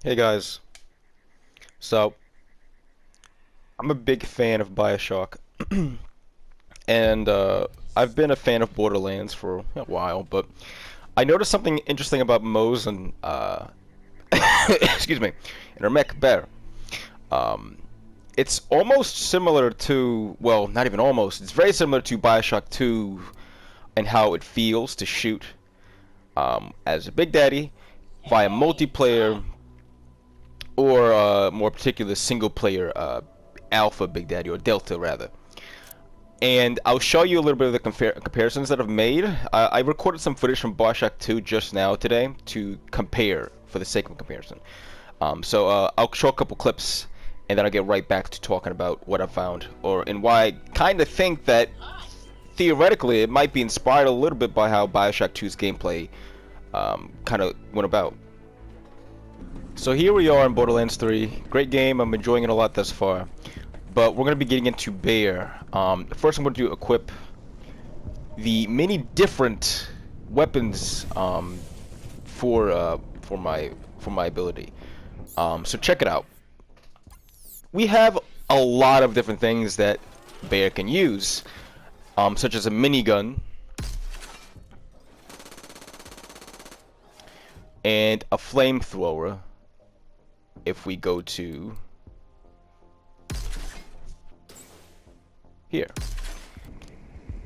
Hey guys, so I'm a big fan of BIOSHOCK, and I've been a fan of Borderlands for a while, but I noticed something interesting about Moze and excuse me, and her mech bear. Um, it's almost similar to, well, not even almost. It's very similar to BIOSHOCK 2 and how it feels to shoot as a Big Daddy via multiplayer or more particular single player alpha Big Daddy, or Delta rather. And I'll show you a little bit of the comparisons that I've made. I recorded some footage from BIOSHOCK 2 just now today to compare for the sake of comparison. So I'll show a couple clips and then I'll get right back to talking about what I found, and why I kind of think that theoretically it might be inspired a little bit by how BIOSHOCK 2's gameplay kind of went about. So here we are in Borderlands 3. Great game, I'm enjoying it a lot thus far. But we're going to be getting into Bear. First I'm going to equip the many different weapons for my ability. So check it out. We have a lot of different things that Bear can use, such as a minigun and a flamethrower. If we go to here.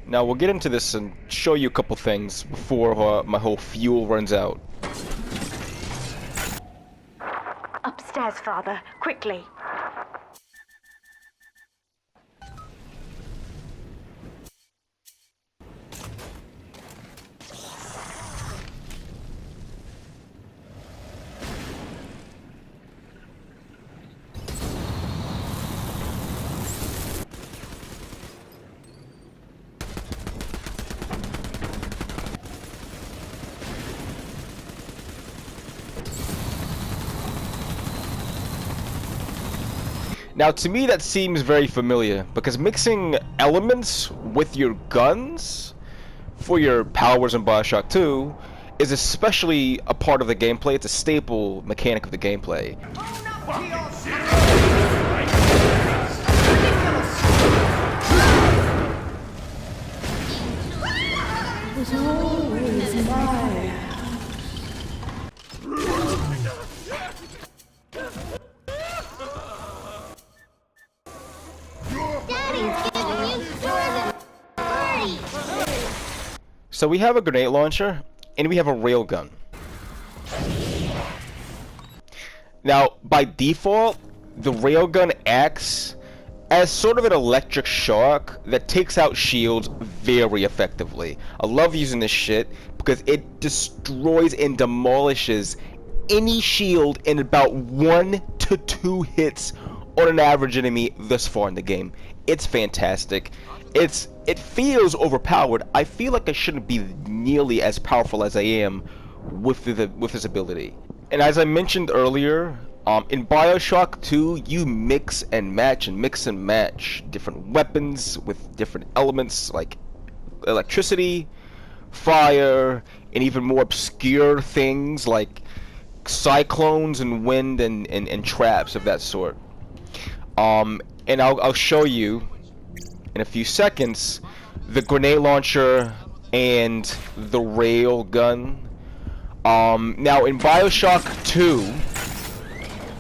Now we'll get into this and show you a couple things before my whole fuel runs out. Upstairs, Father, quickly. Now to me that seems very familiar, because mixing elements with your guns for your powers in BIOSHOCK 2 is especially a part of the gameplay. It's a staple mechanic of the gameplay. Was always mine. So we have a grenade launcher and we have a railgun. Now by default, the railgun acts as sort of an electric shock that takes out shields very effectively. I love using this shit because it destroys and demolishes any shield in about 1 to 2 hits on an average enemy thus far in the game. It's fantastic. It feels overpowered. I feel like I shouldn't be nearly as powerful as I am with this ability. And as I mentioned earlier, in BIOSHOCK 2, you mix and match different weapons with different elements like electricity, fire, and even more obscure things like cyclones and wind and traps of that sort. And I'll show you in a few seconds the grenade launcher and the rail gun. Now in BIOSHOCK 2,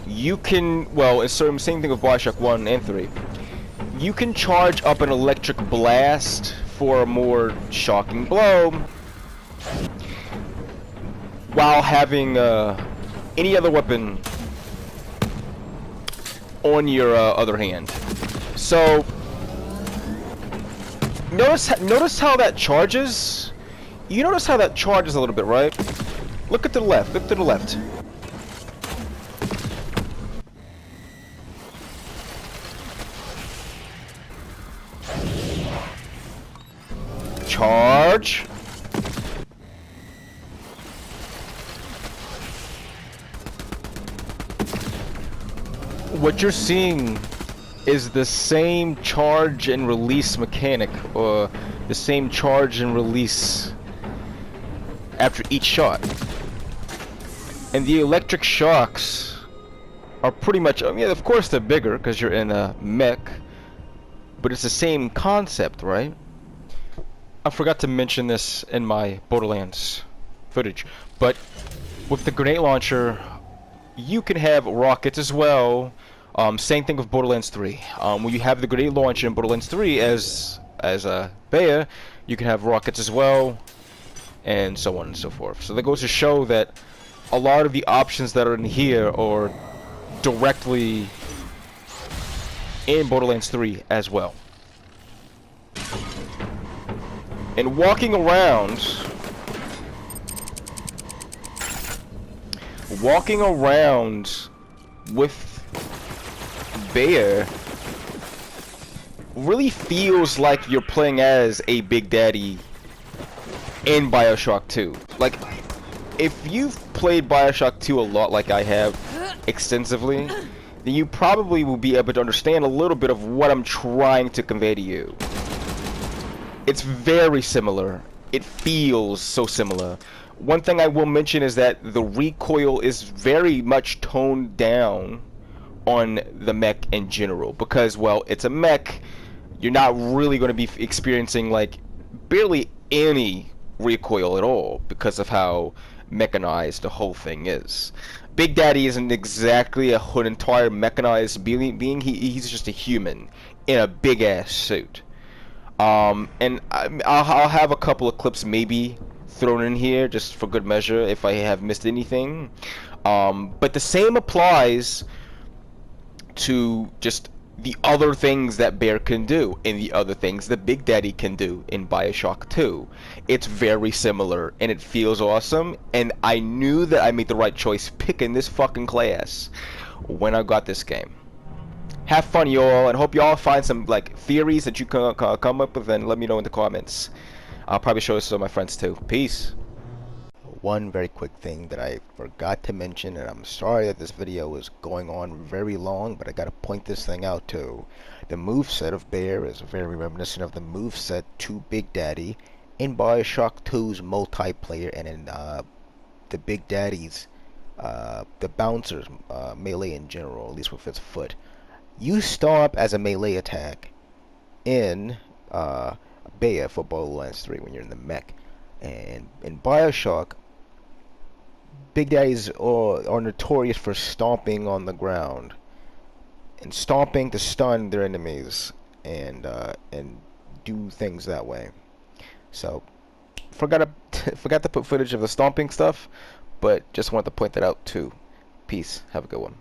you can, well, it's the same thing with BIOSHOCK 1 and 3. You can charge up an electric blast for a more shocking blow, while having any other weapon on your other hand. So notice how that charges. You notice how that charges a little bit, right? Look to the left. Look to the left. Charge. What you're seeing is the same charge and release mechanic, or the same charge and release after each shot. And the electric shocks are pretty much, I mean, of course they're bigger because you're in a mech, but it's the same concept, right? I forgot to mention this in my Borderlands footage, but with the grenade launcher, you can have rockets as well. Same thing with Borderlands 3. When you have the grenade launcher in Borderlands 3 as a Bea, you can have rockets as well, and so on and so forth. So that goes to show that a lot of the options that are in here are directly in Borderlands 3 as well. And walking around with Bea really feels like you're playing as a Big Daddy in BioShock 2. Like, if you've played BioShock 2 a lot like I have extensively, then you probably will be able to understand a little bit of what I'm trying to convey to you. It's very similar. It feels so similar. One thing I will mention is that the recoil is very much toned down on the mech in general, because, well, it's a mech. You're not really going to be experiencing like barely any recoil at all because of how mechanized the whole thing is. Big Daddy isn't exactly an entire mechanized being. He's just a human in a big ass suit. And I'll have a couple of clips maybe thrown in here just for good measure if I have missed anything. But the same applies to just the other things that Bear can do and the other things that Big Daddy can do in BioShock 2. It's very similar and it feels awesome, and I knew that I made the right choice picking this fucking class when I got this game. Have fun, y'all, and hope y'all find some like theories that you can come up with, and let me know in the comments. I'll probably show this to my friends too. Peace. One very quick thing that I forgot to mention, and I'm sorry that this video is going on very long, but I gotta point this thing out too. The moveset of Bear is very reminiscent of the moveset to Big Daddy in BioShock 2's multiplayer, and in the Big Daddy's, the Bouncer's melee in general, at least with its foot. You stomp as a melee attack in Bea for Borderlands 3 when you're in the mech. And in BioShock, Big Daddies are notorious for stomping on the ground and stomping to stun their enemies and do things that way. So forgot to put footage of the stomping stuff, but just wanted to point that out too. Peace. Have a good one.